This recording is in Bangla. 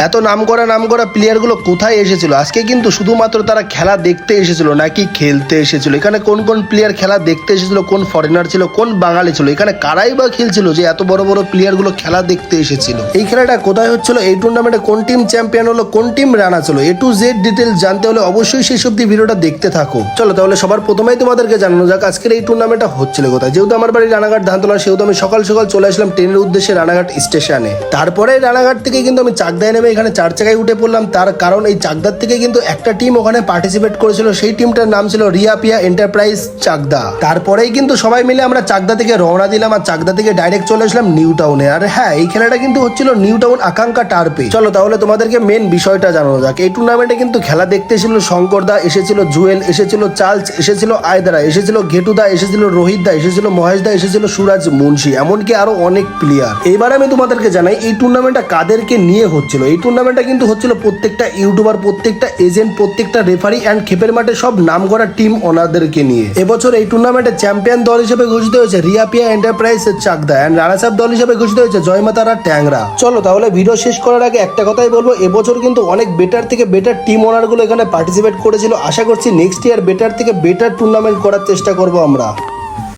এত নামকরা প্লেয়ারগুলো কোথায় এসেছিল? আজকে কিন্তু শুধুমাত্র তারা খেলা দেখতে এসেছিল নাকি খেলতে এসেছিল? এখানে কোন কোন প্লেয়ার খেলা দেখতে এসেছিল, কোন ফরেনার ছিল, কোন বাঙালি ছিল, এখানে কারাই বা খেলছিল যে এত বড় বড় প্লেয়ারগুলো খেলা দেখতে এসেছিল? এই খেলাটা কোথায় হচ্ছিল, এই টুর্নামেন্টে কোন টিম চ্যাম্পিয়ন হলো, কোন টিম রানা ছিল, A to Z ডিটেলস জানতে হলে অবশ্যই সেই সব ভিডিওটা দেখতে থাকো। চলো তাহলে সবার প্রথমেই তোমাদেরকে জানানো যাক আজকের এই টুর্নামেন্টটা হচ্ছিল কোথায়। যেহেতু আমার বাড়ি রানাঘাট ধানতলা, সেহেতু আমি সকাল সকাল চলে আসলাম ট্রেনের উদ্দেশ্যে রানাঘাট স্টেশনে। তারপরে রানাঘাট থেকে কিন্তু আমি চাকদায় নেমে এখানে 4 চাকায় উঠে পড়লাম। তার কারণ এই চাকদার থেকে কিন্তু একটা টিম ওখানে পার্টিসিপেট করেছিল, সেই টিমটার নাম ছিল রিয়াপিয়া এন্টারপ্রাইজ চাকদা। তারপরেই কিন্তু সবাই মিলে আমরা চাকদা থেকে রওনা দিলাম, আর চাকদা থেকে ডাইরেক্ট চলে আসলাম নিউ টাউনে। আর হ্যাঁ, এই খেলাটা কিন্তু হচ্ছিল নিউ টাউন আকাঙ্ক্ষা টার্পে। চলো তাহলে তোমাদেরকে মেন বিষয়টা জানানো যাক। এই টুর্নামেন্টে কিন্তু খেলা দেখতে এসেছিল শঙ্করদা, এসেছিল জুয়েল, এসেছিল চার্লস, এসেছিল আয়দারা, এসেছিল ঘেটুদা, এসেছিল রোহিতদা, এসেছিল মহেশদা, এসেছিল সুরাজ মুন্সি, এমনকি আরো অনেক প্লেয়ার। এবার আমি তোমাদেরকে জানাই এই টুর্নামেন্টটা কাদেরকে নিয়ে হচ্ছিল। এই টুর্নামেন্টটা কিন্তু হচ্ছিল প্রত্যেকটা ইউটিউবার, প্রত্যেকটা এজেন্ট, প্রত্যেকটা রেফারি অ্যান্ড খেপের মাঠে সব নামকরা টিম ওনাদেরকে নিয়ে। এবছর এই টুর্নামেন্টে চ্যাম্পিয়ন দল হিসেবে ঘোষিত হয়েছে রিয়াপিয়া enterprise Chakdah, and runners up দল হিসেবে ঘোষিত হয়েছে জয়মাতারা ট্যাংরা। চলো তাহলে ভিডিও শেষ করার আগে একটা কথাই বলবো, এবছর কিন্তু অনেক বেটার থেকে বেটার টিম ওনারগুলো এখানে পার্টিসিপেট করেছিল। আশা করছি নেক্সট ইয়ার বেটার থেকে বেটার টুর্নামেন্ট করার চেষ্টা করবো আমরা।